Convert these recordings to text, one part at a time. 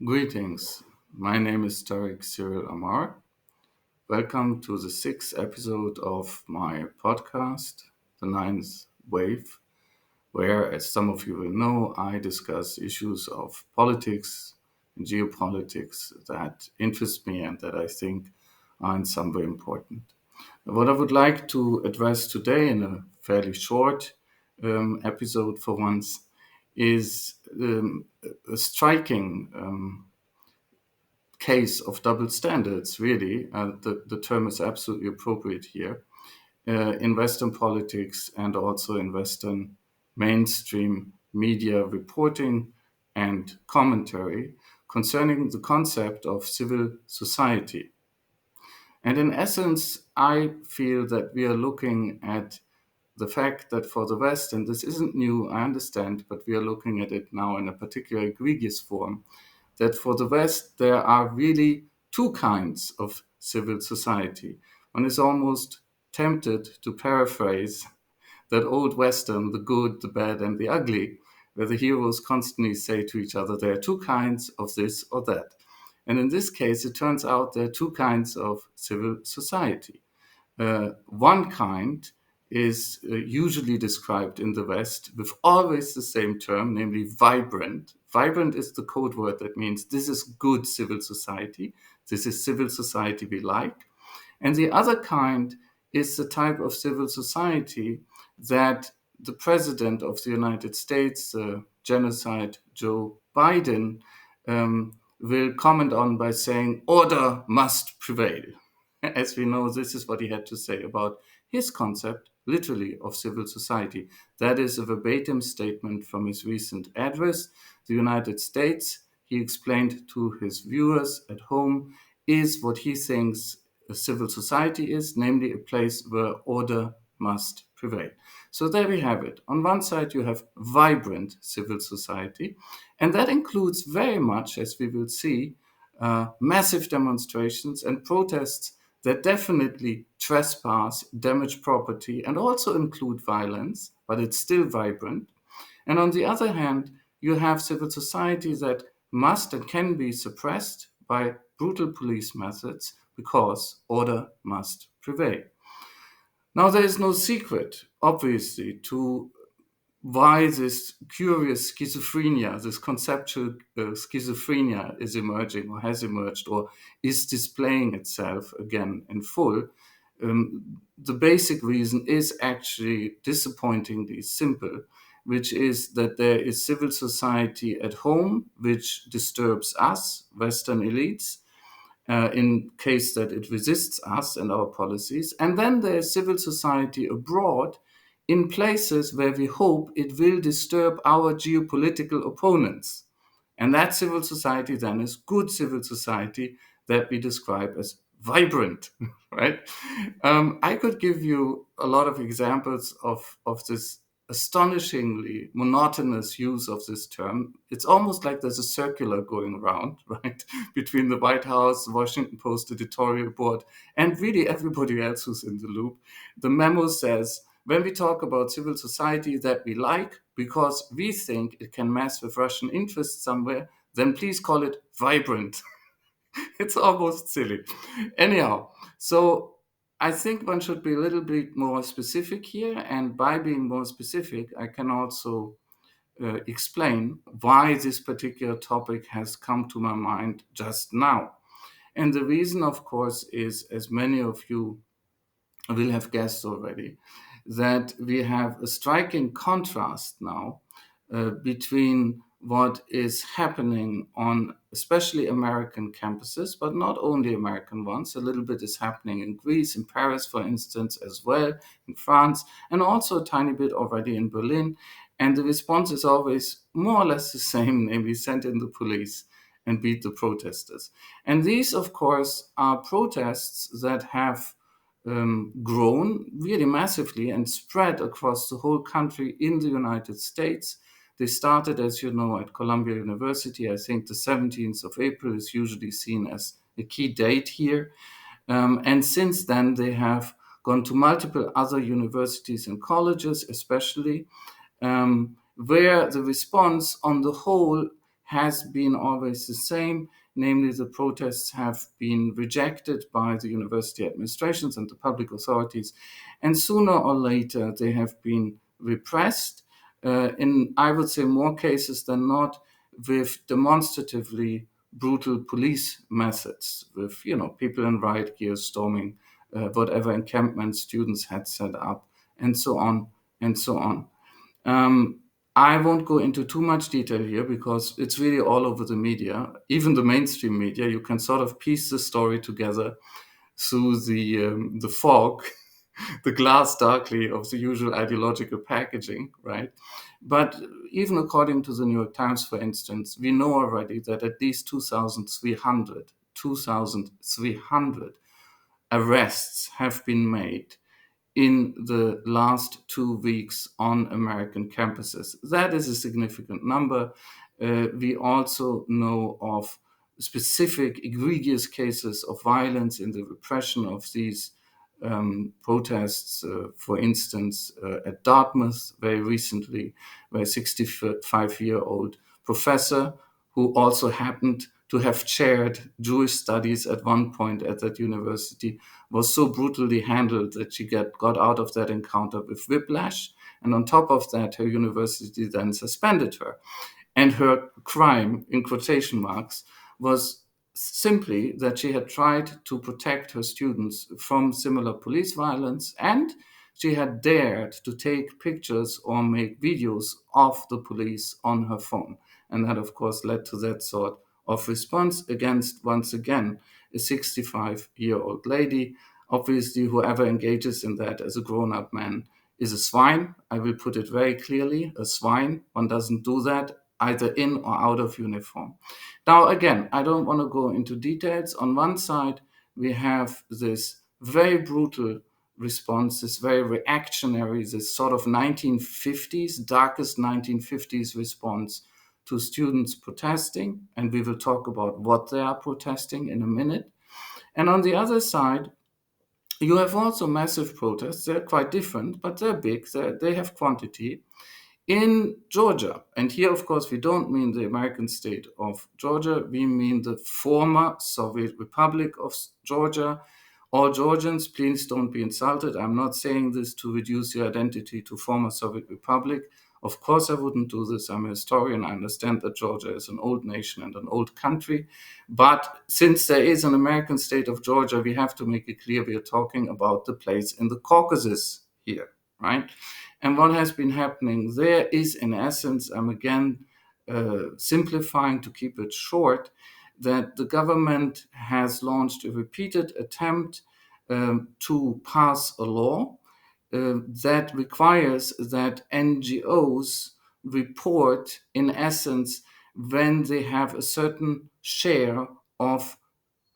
Greetings. My name is Tariq Cyril Amar. Welcome to the sixth episode of my podcast, The Ninth Wave, where, as some of you will know, I discuss issues of politics and geopolitics that interest me and that I think are in some way important. What I would like to address today in a fairly short episode for once is a striking case of double standards, really. The term is absolutely appropriate here in Western politics and also in Western mainstream media reporting and commentary concerning the concept of civil society. And in essence, I feel that we are looking at the fact that for the West, and this isn't new, I understand, but we are looking at it now in a particular egregious form, that for the West, there are really two kinds of civil society. One is almost tempted to paraphrase that old Western, the good, the bad, and the ugly, where the heroes constantly say to each other, there are two kinds of this or that. And in this case, it turns out there are two kinds of civil society. One kind is usually described in the West with always the same term, namely vibrant. Vibrant is the code word that means this is good civil society. This is civil society we like. And the other kind is the type of civil society that the president of the United States, genocide Joe Biden, will comment on by saying order must prevail. As we know, this is what he had to say about his concept, literally, of civil society. That is a verbatim statement from his recent address. The United States, he explained to his viewers at home, is what he thinks a civil society is, namely a place where order must prevail. So there we have it. On one side, you have vibrant civil society, and that includes very much, as we will see, massive demonstrations and protests that definitely trespass, damage property, and also include violence, but it's still vibrant. And on the other hand, you have civil society that must and can be suppressed by brutal police methods because order must prevail. Now, there is no secret, obviously, to why this curious schizophrenia, this conceptual schizophrenia is emerging or has emerged or is displaying itself again in full. The basic reason is actually disappointingly simple, which is that there is civil society at home, which disturbs us, Western elites, in case that it resists us and our policies. And then there is civil society abroad in places where we hope it will disturb our geopolitical opponents. And that civil society then is good civil society that we describe as vibrant, right? I could give you a lot of examples of this astonishingly monotonous use of this term. It's almost like there's a circular going around, right, between the White House, the Washington Post editorial board, and really everybody else who's in the loop. The memo says, when we talk about civil society that we like because we think it can mess with Russian interests somewhere, then please call it vibrant. It's almost silly. Anyhow, so I think one should be a little bit more specific here. And by being more specific, I can also explain why this particular topic has come to my mind just now. And the reason, of course, is, as many of you will have guessed already, that we have a striking contrast now between what is happening on especially American campuses, but not only American ones. A little bit is happening in Greece, in Paris, for instance, as well, in France, and also a tiny bit already in Berlin. And the response is always more or less the same, namely send in the police and beat the protesters. And these, of course, are protests that have grown really massively and spread across the whole country in the United States. They started, as you know, at Columbia University. I think the 17th of April is usually seen as a key date here. And since then, they have gone to multiple other universities and colleges, especially, where the response on the whole has been always the same, namely the protests have been rejected by the university administrations and the public authorities, and sooner or later they have been repressed, in, I would say, more cases than not, with demonstratively brutal police methods, with people in riot gear storming whatever encampment students had set up, and so on and so on. I won't go into too much detail here because it's really all over the media, even the mainstream media. You can sort of piece the story together through the fog, the glass darkly of the usual ideological packaging, right? But even according to the New York Times, for instance, we know already that at least 2,300 arrests have been made in the last 2 weeks on American campuses. That is a significant number. We also know of specific egregious cases of violence in the repression of these protests. For instance, at Dartmouth very recently, where a 65-year-old professor who also happened to have chaired Jewish studies at one point at that university was so brutally handled that she got out of that encounter with whiplash. And on top of that, her university then suspended her. And her crime, in quotation marks, was simply that she had tried to protect her students from similar police violence, and she had dared to take pictures or make videos of the police on her phone. And that, of course, led to that sort of response against, once again, a 65-year-old lady. Obviously, whoever engages in that as a grown-up man is a swine. I will put it very clearly, a swine. One doesn't do that either in or out of uniform. Now, again, I don't want to go into details. On one side, we have this very brutal response, this very reactionary, this sort of 1950s, darkest 1950s response to students protesting. And we will talk about what they are protesting in a minute. And on the other side, you have also massive protests. They're quite different, but they're big. They have quantity in Georgia. And here, of course, we don't mean the American state of Georgia. We mean the former Soviet Republic of Georgia. All Georgians, please don't be insulted. I'm not saying this to reduce your identity to former Soviet Republic. Of course, I wouldn't do this. I'm a historian. I understand that Georgia is an old nation and an old country. But since there is an American state of Georgia, we have to make it clear we are talking about the place in the Caucasus here, right? And what has been happening there is, in essence, I'm again simplifying to keep it short, that the government has launched a repeated attempt to pass a law that requires that NGOs report, in essence, when they have a certain share of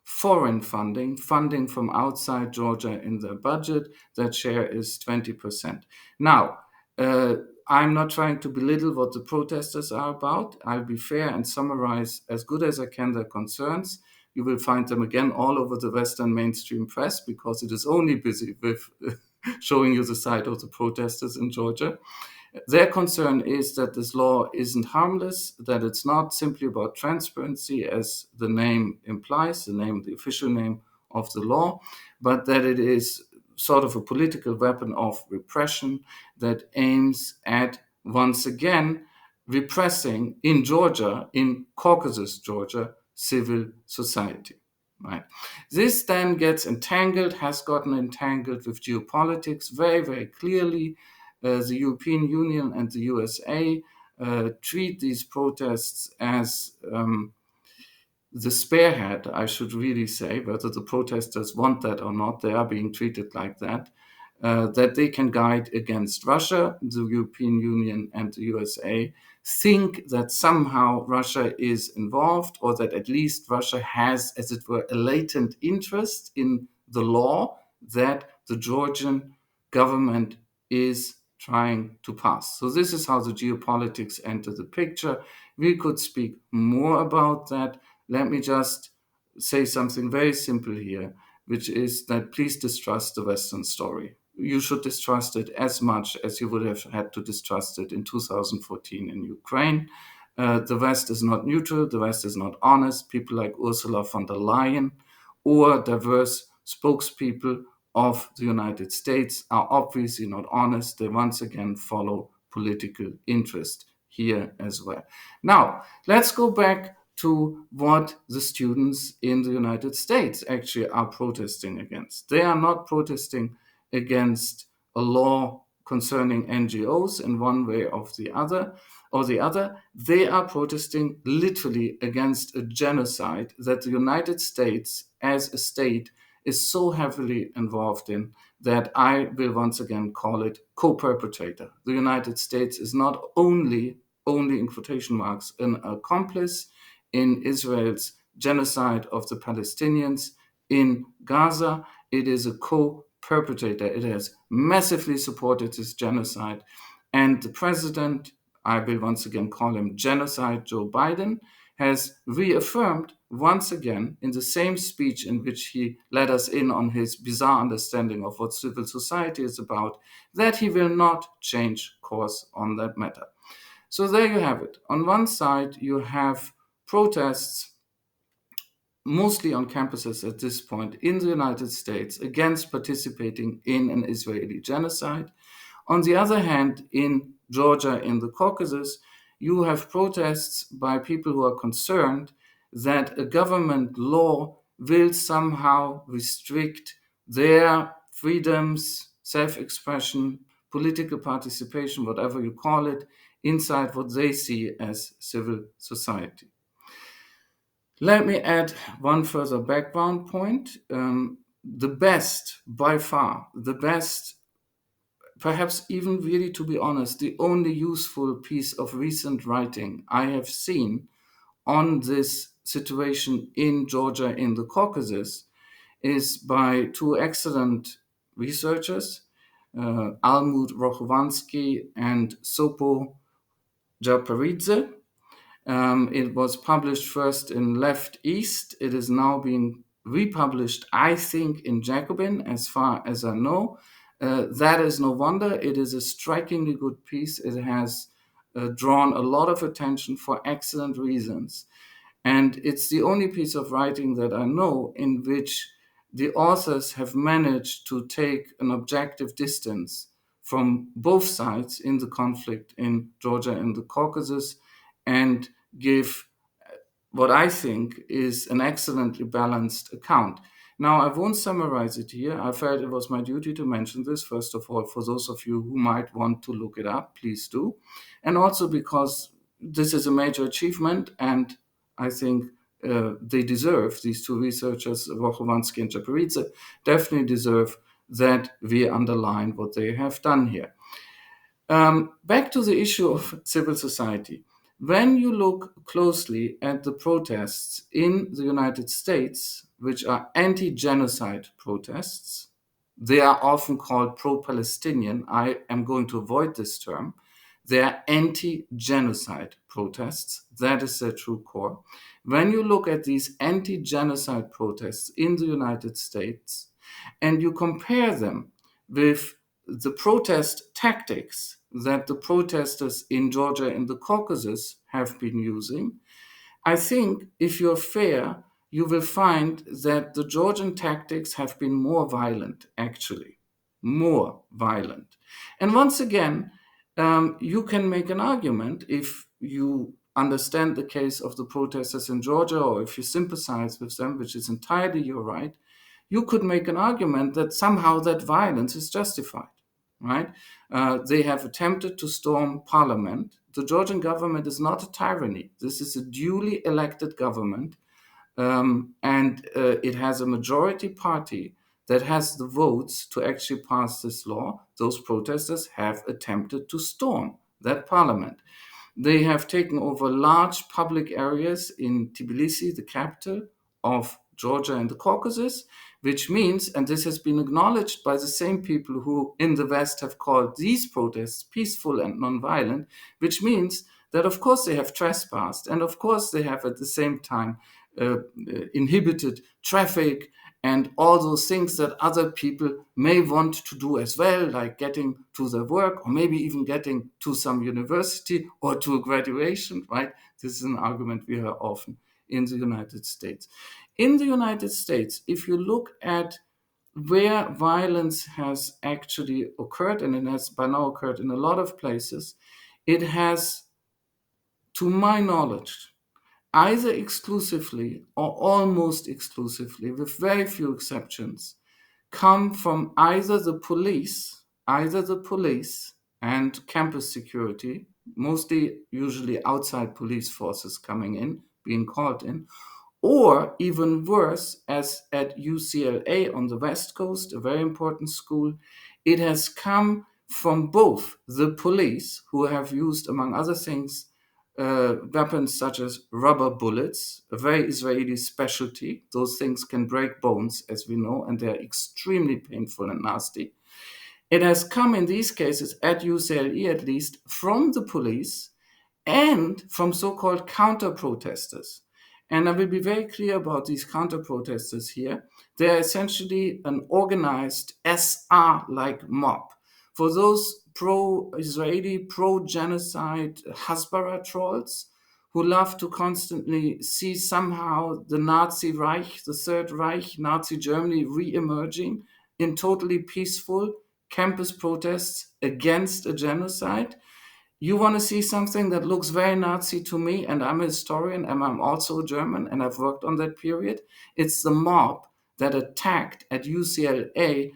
foreign funding from outside Georgia in their budget. That share is 20%. Now, I'm not trying to belittle what the protesters are about. I'll be fair and summarize as good as I can their concerns. You will find them again all over the Western mainstream press because it is only busy with showing you the side of the protesters in Georgia. Their concern is that this law isn't harmless, that it's not simply about transparency, as the name implies, the official name of the law, but that it is sort of a political weapon of repression that aims at, once again, repressing in Georgia, in Caucasus, Georgia, civil society. Right. This then gets entangled, has gotten entangled with geopolitics very, very clearly. The European Union and the USA treat these protests as the spearhead, I should really say, whether the protesters want that or not, they are being treated like that, that they can guide against Russia. The European Union and the USA think that somehow Russia is involved, or that at least Russia has, as it were, a latent interest in the law that the Georgian government is trying to pass. So this is how the geopolitics enter the picture. We could speak more about that. Let me just say something very simple here, which is that please distrust the Western story. You should distrust it as much as you would have had to distrust it in 2014 in Ukraine. The West is not neutral, the West is not honest. People like Ursula von der Leyen or diverse spokespeople of the United States are obviously not honest. They once again follow political interest here as well. Now, let's go back to what the students in the United States actually are protesting against. They are not protesting against a law concerning NGOs in one way or the other. They are protesting literally against a genocide that the United States as a state is so heavily involved in that I will once again call it co-perpetrator. The United States is not only in quotation marks, an accomplice in Israel's genocide of the Palestinians in Gaza. It is a co-perpetrator. It has massively supported this genocide. And the president, I will once again call him genocide Joe Biden, has reaffirmed once again in the same speech in which he let us in on his bizarre understanding of what civil society is about, that he will not change course on that matter. So there you have it. On one side, you have protests, mostly on campuses at this point in the United States, against participating in an Israeli genocide. On the other hand, in Georgia, in the Caucasus, you have protests by people who are concerned that a government law will somehow restrict their freedoms, self-expression, political participation, whatever you call it, inside what they see as civil society. Let me add one further background point. The best, by far, the best, perhaps even really, to be honest, the only useful piece of recent writing I have seen on this situation in Georgia, in the Caucasus, is by two excellent researchers, Almut Rochovansky and Sopo Japaridze. It was published first in Left East. It is now being republished, I think, in Jacobin, as far as I know. That is no wonder. It is a strikingly good piece. It has drawn a lot of attention for excellent reasons. And it's the only piece of writing that I know in which the authors have managed to take an objective distance from both sides in the conflict in Georgia and the Caucasus and give what I think is an excellently balanced account. Now, I won't summarize it here. I felt it was my duty to mention this, first of all, for those of you who might want to look it up, please do. And also because this is a major achievement, and I think they deserve, these two researchers, Rochovansky and Japaridze, definitely deserve that we underline what they have done here. Back to the issue of civil society. When you look closely at the protests in the United States, which are anti-genocide protests, they are often called pro-Palestinian. I am going to avoid this term. They are anti-genocide protests. That is their true core. When you look at these anti-genocide protests in the United States and you compare them with the protest tactics that the protesters in Georgia and the Caucasus have been using, I think if you're fair, you will find that the Georgian tactics have been more violent, actually, more violent. And once again, you can make an argument if you understand the case of the protesters in Georgia or if you sympathize with them, which is entirely your right, you could make an argument that somehow that violence is justified, right? They have attempted to storm parliament. The Georgian government is not a tyranny. This is a duly elected government, and it has a majority party that has the votes to actually pass this law. Those protesters have attempted to storm that parliament. They have taken over large public areas in Tbilisi, the capital of Georgia and the Caucasus, which means, and this has been acknowledged by the same people who in the West have called these protests peaceful and nonviolent, which means that of course they have trespassed and of course they have at the same time inhibited traffic and all those things that other people may want to do as well, like getting to their work or maybe even getting to some university or to a graduation, right? This is an argument we hear often in the United States. In the United States, if you look at where violence has actually occurred, and it has by now occurred in a lot of places, it has, to my knowledge, either exclusively or almost exclusively, with very few exceptions, come from either the police and campus security, mostly usually outside police forces coming in, being called in, or even worse, as at UCLA on the West Coast, a very important school, it has come from both the police, who have used, among other things, weapons such as rubber bullets, a very Israeli specialty. Those things can break bones, as we know, and they're extremely painful and nasty. It has come in these cases, at UCLA at least, from the police and from so-called counter-protesters. And I will be very clear about these counter-protesters here. They're essentially an organized SR-like mob. For those pro-Israeli, pro-genocide Hasbara trolls who love to constantly see somehow the Nazi Reich, the Third Reich, Nazi Germany re-emerging in totally peaceful campus protests against a genocide, you want to see something that looks very Nazi to me, and I'm a historian and I'm also German and I've worked on that period. It's the mob that attacked at UCLA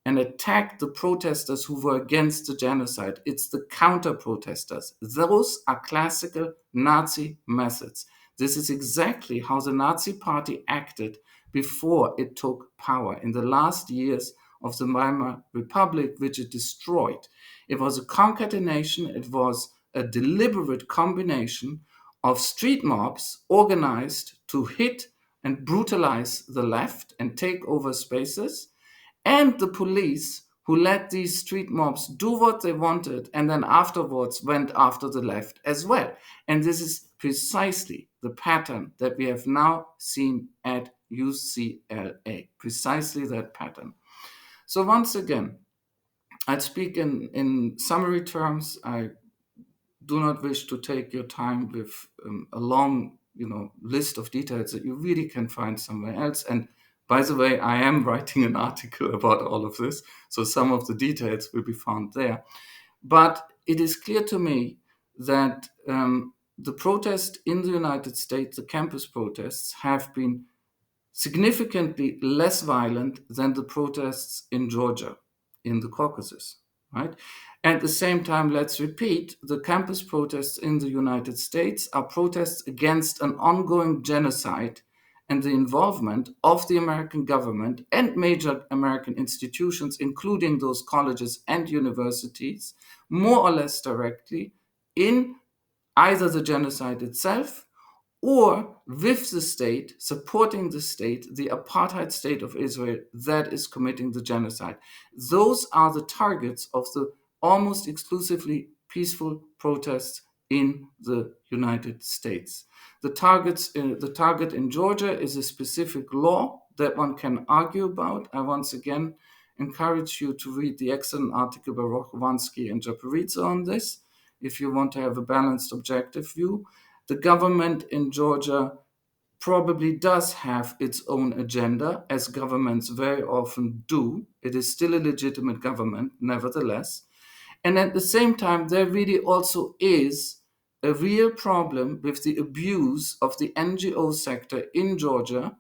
and attacked the protesters who were against the genocide. It's the counter protesters. Those are classical Nazi methods. This is exactly how the Nazi Party acted before it took power in the last years of the Weimar Republic, which it destroyed. It was a concatenation, it was a deliberate combination of street mobs organized to hit and brutalize the left and take over spaces, and the police who let these street mobs do what they wanted and then afterwards went after the left as well. And this is precisely the pattern that we have now seen at UCLA, precisely that pattern. So once again, I'd speak in summary terms. I do not wish to take your time with a long, list of details that you really can find somewhere else. And by the way, I am writing an article about all of this, so some of the details will be found there. But it is clear to me that the protest in the United States, the campus protests, have been significantly less violent than the protests in Georgia, in the Caucasus, right? At the same time, let's repeat, the campus protests in the United States are protests against an ongoing genocide and the involvement of the American government and major American institutions, including those colleges and universities, more or less directly in either the genocide itself or with the state, supporting the state, the apartheid state of Israel that is committing the genocide. Those are the targets of the almost exclusively peaceful protests in the United States. The target in Georgia is a specific law that one can argue about. I once again encourage you to read the excellent article by Rochovansky and Japaridze on this if you want to have a balanced, objective view. The government in Georgia probably does have its own agenda, as governments very often do. It is still a legitimate government, nevertheless. And at the same time, there really also is a real problem with the abuse of the NGO sector in Georgia,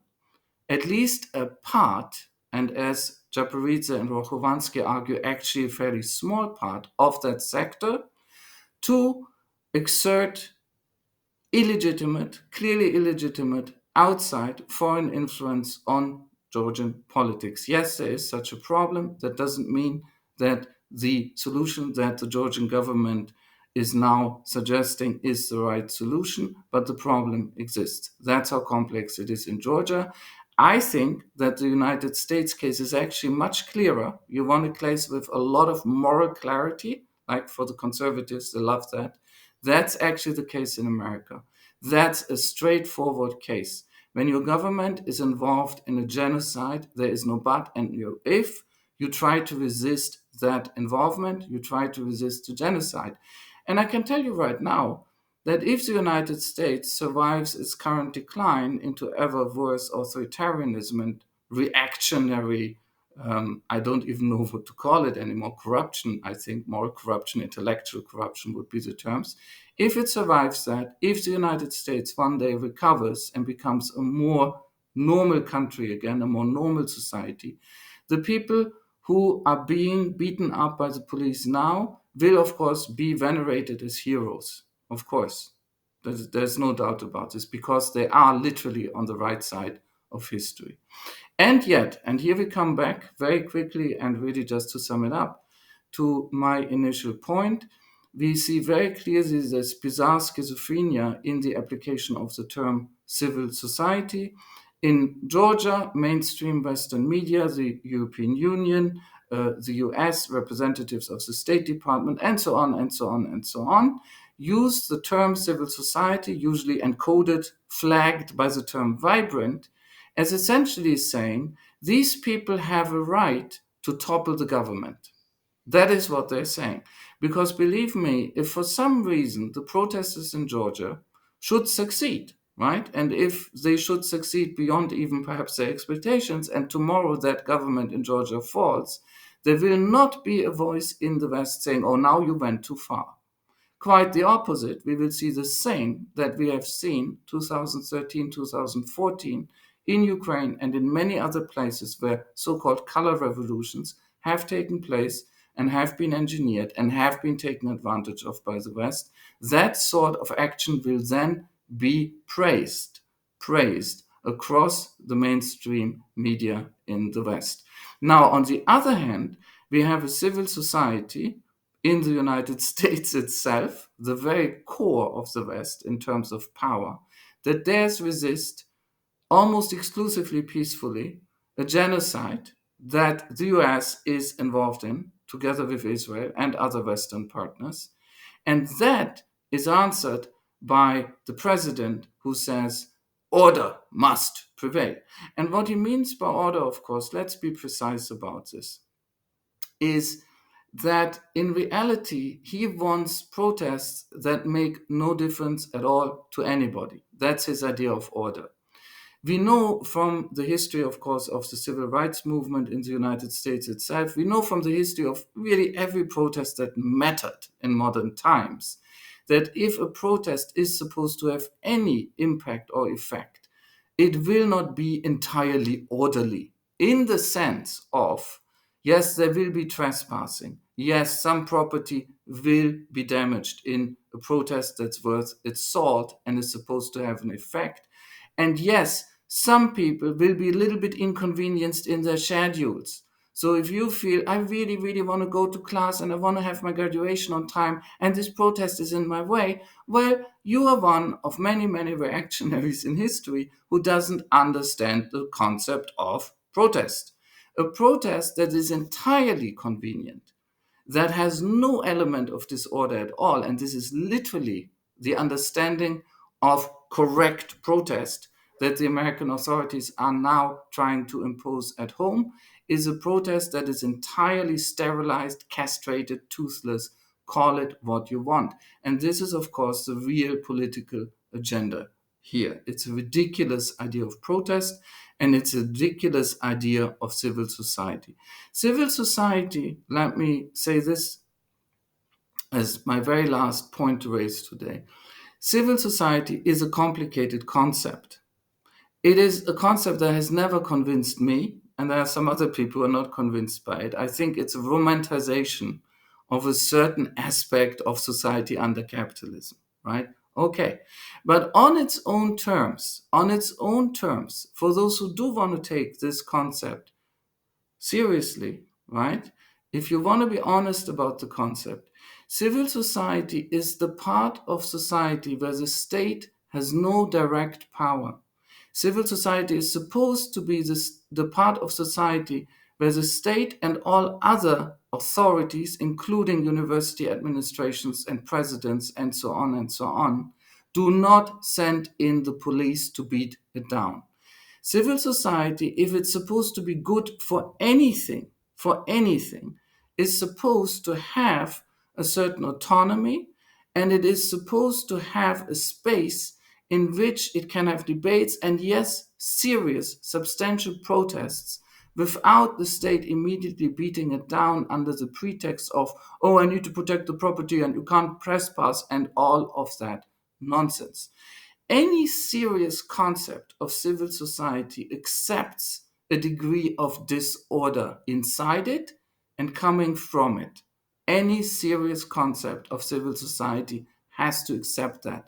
at least a part, and as Japaridze and Rochovansky argue, actually a fairly small part of that sector, to exert clearly illegitimate, outside foreign influence on Georgian politics. Yes, there is such a problem. That doesn't mean that the solution that the Georgian government is now suggesting is the right solution, but the problem exists. That's how complex it is in Georgia. I think that the United States case is actually much clearer. You want a case with a lot of moral clarity, like for the conservatives, they love that. That's actually the case in America. That's a straightforward case. When your government is involved in a genocide, there is no but, and if you try to resist that involvement, you try to resist the genocide. And I can tell you right now that if the United States survives its current decline into ever worse authoritarianism and reactionary, I don't even know what to call it anymore, corruption, I think moral corruption, intellectual corruption would be the terms. If it survives that, if the United States one day recovers and becomes a more normal country again, a more normal society, the people who are being beaten up by the police now will, of course, be venerated as heroes. Of course, there's no doubt about this, because they are literally on the right side of history. And yet, and here we come back very quickly and really just to sum it up to my initial point, we see very clearly this bizarre schizophrenia in the application of the term civil society. In Georgia, mainstream Western media, the European Union, the US, representatives of the State Department, and so on, and so on, and so on, use the term civil society, usually encoded, flagged by the term vibrant, as essentially saying these people have a right to topple the government. That is what they're saying. Because believe me, if for some reason the protesters in Georgia should succeed, right? And if they should succeed beyond even perhaps their expectations, and tomorrow that government in Georgia falls, there will not be a voice in the West saying, oh, now you went too far. Quite the opposite. We will see the same that we have seen 2013, 2014 in Ukraine and in many other places where so-called color revolutions have taken place and have been engineered and have been taken advantage of by the West. That sort of action will then be praised across the mainstream media in the West. Now, on the other hand, we have a civil society in the United States itself, the very core of the West in terms of power, that dares resist almost exclusively peacefully a genocide that the US is involved in, together with Israel and other Western partners. And that is answered by the president, who says, order must prevail. And what he means by order, of course, let's be precise about this, is that in reality, he wants protests that make no difference at all to anybody. That's his idea of order. We know from the history, of course, of the civil rights movement in the United States itself, we know from the history of really every protest that mattered in modern times, that if a protest is supposed to have any impact or effect, it will not be entirely orderly, in the sense of, yes, there will be trespassing. Yes, some property will be damaged in a protest that's worth its salt and is supposed to have an effect. And yes, some people will be a little bit inconvenienced in their schedules. So if you feel, I really, really want to go to class and I want to have my graduation on time and this protest is in my way, well, you are one of many, many reactionaries in history who doesn't understand the concept of protest. A protest that is entirely convenient, that has no element of disorder at all, and this is literally the understanding of correct protest that the American authorities are now trying to impose at home, is a protest that is entirely sterilized, castrated, toothless, call it what you want. And this is, of course, the real political agenda here. It's a ridiculous idea of protest, and it's a ridiculous idea of civil society. Civil society, let me say this as my very last point to raise today. Civil society is a complicated concept. It is a concept that has never convinced me, and there are some other people who are not convinced by it. I think it's a romanticization of a certain aspect of society under capitalism, right? Okay. But on its own terms, for those who do want to take this concept seriously, right? If you want to be honest about the concept, civil society is the part of society where the state has no direct power. Civil society is supposed to be the part of society where the state and all other authorities, including university administrations and presidents and so on, Do not send in the police to beat it down. Civil society, if it's supposed to be good for anything, is supposed to have a certain autonomy, and it is supposed to have a space in which it can have debates and, yes, serious, substantial protests without the state immediately beating it down under the pretext of, oh, I need to protect the property and you can't trespass and all of that nonsense. Any serious concept of civil society accepts a degree of disorder inside it and coming from it. Any serious concept of civil society has to accept that.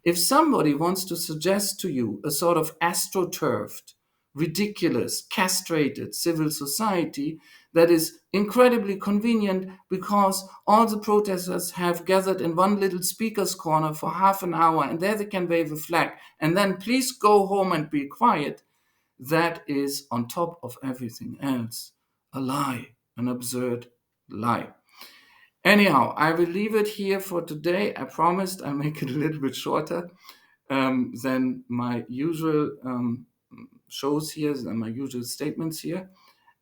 If somebody wants to suggest to you a sort of astroturfed, ridiculous, castrated civil society that is incredibly convenient because all the protesters have gathered in one little speaker's corner for half an hour and there they can wave a flag and then please go home and be quiet, that is, on top of everything else, a lie, an absurd lie. Anyhow, I will leave it here for today. I promised I'll make it a little bit shorter than my usual shows here, than my usual statements here.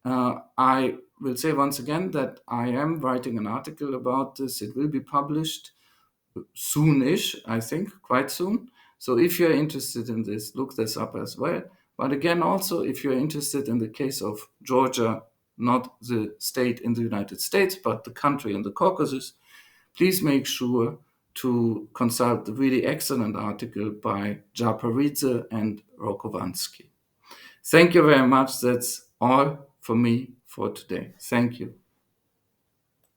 I will say once again that I am writing an article about this. It will be published soonish, I think, quite soon. So if you're interested in this, look this up as well. But again, also, if you're interested in the case of Georgia, not the state in the United States, but the country in the Caucasus, please make sure to consult the really excellent article by Japaridze and Rokovansky. Thank you very much. That's all for me for today. Thank you.